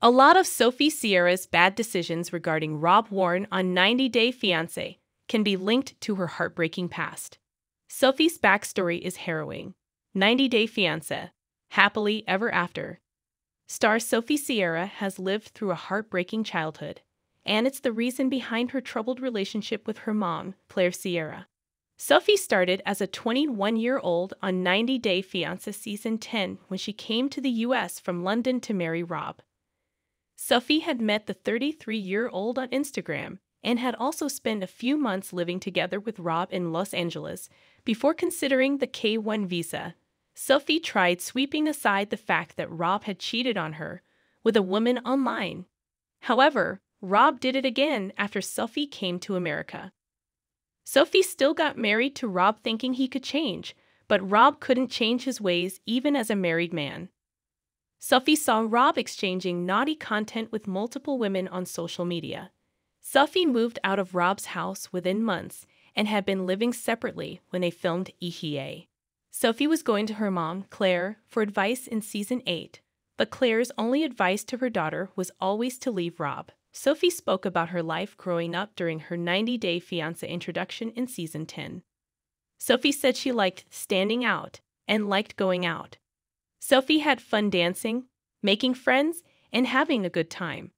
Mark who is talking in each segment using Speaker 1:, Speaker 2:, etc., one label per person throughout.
Speaker 1: A lot of Sophie Sierra's bad decisions regarding Rob Warren on 90 Day Fiancé can be linked to her heartbreaking past. Sophie's backstory is harrowing. 90 Day Fiancé, Happily Ever After. Star Sophie Sierra has lived through a heartbreaking childhood, and it's the reason behind her troubled relationship with her mom, Claire Sierra. Sophie started as a 21-year-old on 90 Day Fiancé Season 10 when she came to the US from London to marry Rob. Sophie had met the 33-year-old on Instagram and had also spent a few months living together with Rob in Los Angeles before considering the K-1 visa. Sophie tried sweeping aside the fact that Rob had cheated on her with a woman online. However, Rob did it again after Sophie came to America. Sophie still got married to Rob thinking he could change, but Rob couldn't change his ways even as a married man. Sophie saw Rob exchanging naughty content with multiple women on social media. Sophie moved out of Rob's house within months and had been living separately when they filmed Ihiye. Sophie was going to her mom, Claire, for advice in Season 8, but Claire's only advice to her daughter was always to leave Rob. Sophie spoke about her life growing up during her 90 Day Fiancé introduction in Season 10. Sophie said she liked standing out and liked going out. Sophie had fun dancing, making friends, and having a good time.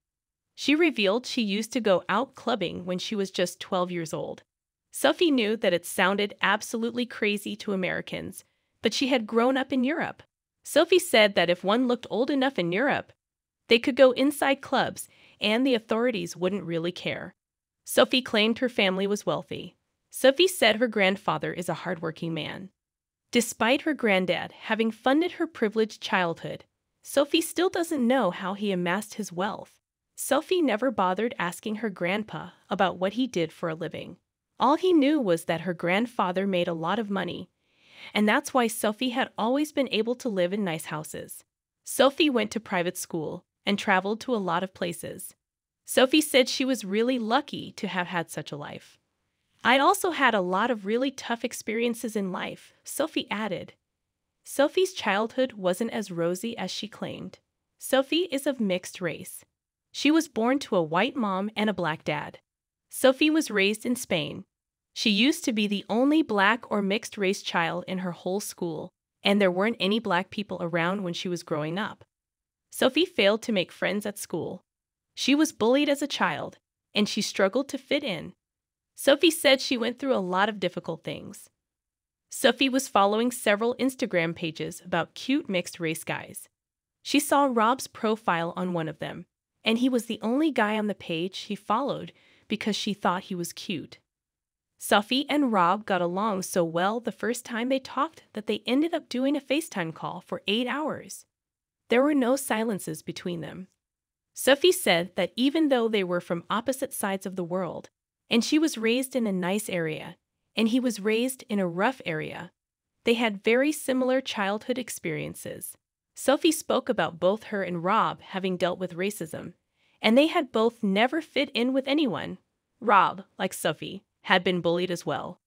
Speaker 1: She revealed she used to go out clubbing when she was just 12 years old. Sophie knew that it sounded absolutely crazy to Americans, but she had grown up in Europe. Sophie said that if one looked old enough in Europe, they could go inside clubs and the authorities wouldn't really care. Sophie claimed her family was wealthy. Sophie said her grandfather is a hardworking man. Despite her granddad having funded her privileged childhood, Sophie still doesn't know how he amassed his wealth. Sophie never bothered asking her grandpa about what he did for a living. All he knew was that her grandfather made a lot of money, and that's why Sophie had always been able to live in nice houses. Sophie went to private school and traveled to a lot of places. Sophie said she was really lucky to have had such a life. I also had a lot of really tough experiences in life, Sophie added. Sophie's childhood wasn't as rosy as she claimed. Sophie is of mixed race. She was born to a white mom and a black dad. Sophie was raised in Spain. She used to be the only black or mixed-race child in her whole school, and there weren't any black people around when she was growing up. Sophie failed to make friends at school. She was bullied as a child, and she struggled to fit in. Sophie said she went through a lot of difficult things. Sophie was following several Instagram pages about cute mixed-race guys. She saw Rob's profile on one of them, and he was the only guy on the page she followed because she thought he was cute. Sophie and Rob got along so well the first time they talked that they ended up doing a FaceTime call for 8 hours. There were no silences between them. Sophie said that even though they were from opposite sides of the world, and she was raised in a nice area, and he was raised in a rough area, they had very similar childhood experiences. Sophie spoke about both her and Rob having dealt with racism, and they had both never fit in with anyone. Rob, like Sophie, had been bullied as well.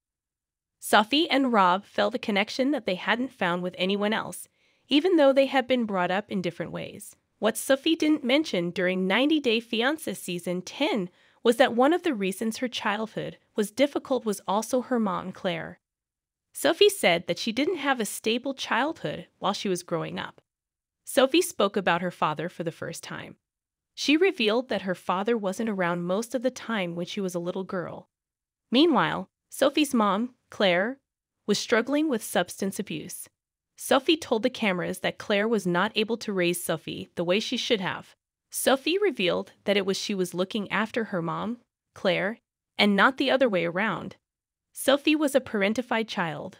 Speaker 1: Sophie and Rob felt a connection that they hadn't found with anyone else, even though they had been brought up in different ways. What Sophie didn't mention during 90 Day Fiancé Season 10 was that one of the reasons her childhood was difficult was also her mom, Claire. Sophie said that she didn't have a stable childhood while she was growing up. Sophie spoke about her father for the first time. She revealed that her father wasn't around most of the time when she was a little girl. Meanwhile, Sophie's mom, Claire, was struggling with substance abuse. Sophie told the cameras that Claire was not able to raise Sophie the way she should have. Sophie revealed that it was she was looking after her mom, Claire, and not the other way around. Sophie was a parentified child.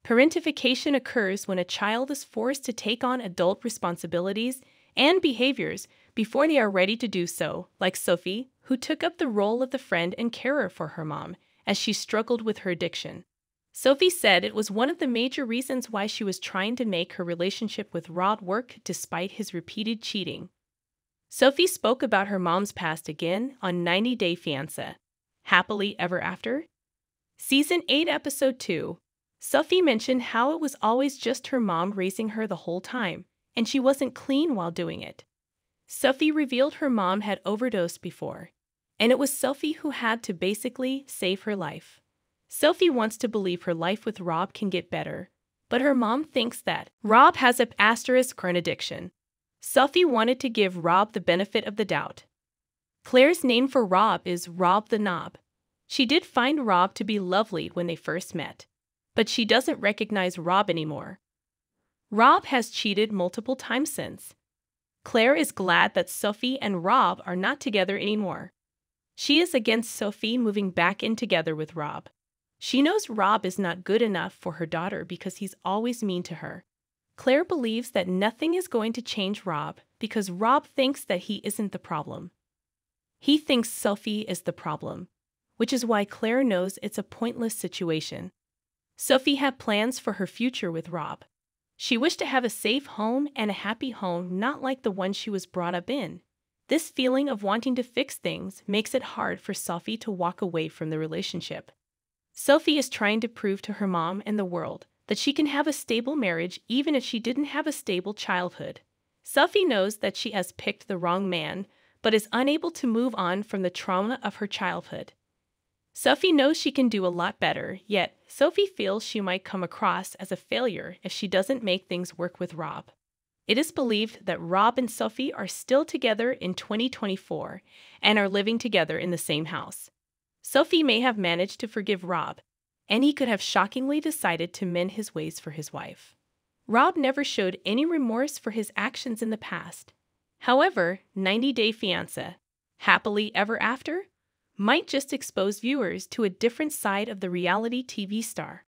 Speaker 1: Parentification occurs when a child is forced to take on adult responsibilities and behaviors before they are ready to do so, like Sophie, who took up the role of the friend and carer for her mom as she struggled with her addiction. Sophie said it was one of the major reasons why she was trying to make her relationship with Rob work despite his repeated cheating. Sophie spoke about her mom's past again on 90 Day Fiancé, Happily Ever After. Season 8, Episode 2. Sophie mentioned how it was always just her mom raising her the whole time, and she wasn't clean while doing it. Sophie revealed her mom had overdosed before, and it was Sophie who had to basically save her life. Sophie wants to believe her life with Rob can get better, but her mom thinks that Rob has an asterisk or an addiction. Sophie wanted to give Rob the benefit of the doubt. Claire's name for Rob is Rob the Knob. She did find Rob to be lovely when they first met, but she doesn't recognize Rob anymore. Rob has cheated multiple times since. Claire is glad that Sophie and Rob are not together anymore. She is against Sophie moving back in together with Rob. She knows Rob is not good enough for her daughter because he's always mean to her. Claire believes that nothing is going to change Rob because Rob thinks that he isn't the problem. He thinks Sophie is the problem, which is why Claire knows it's a pointless situation. Sophie had plans for her future with Rob. She wished to have a safe home and a happy home, not like the one she was brought up in. This feeling of wanting to fix things makes it hard for Sophie to walk away from the relationship. Sophie is trying to prove to her mom and the world that she can have a stable marriage even if she didn't have a stable childhood. Sophie knows that she has picked the wrong man, but is unable to move on from the trauma of her childhood. Sophie knows she can do a lot better, yet Sophie feels she might come across as a failure if she doesn't make things work with Rob. It is believed that Rob and Sophie are still together in 2024 and are living together in the same house. Sophie may have managed to forgive Rob, and he could have shockingly decided to mend his ways for his wife. Rob never showed any remorse for his actions in the past. However, 90 Day Fiancé, Happily Ever After, might just expose viewers to a different side of the reality TV star.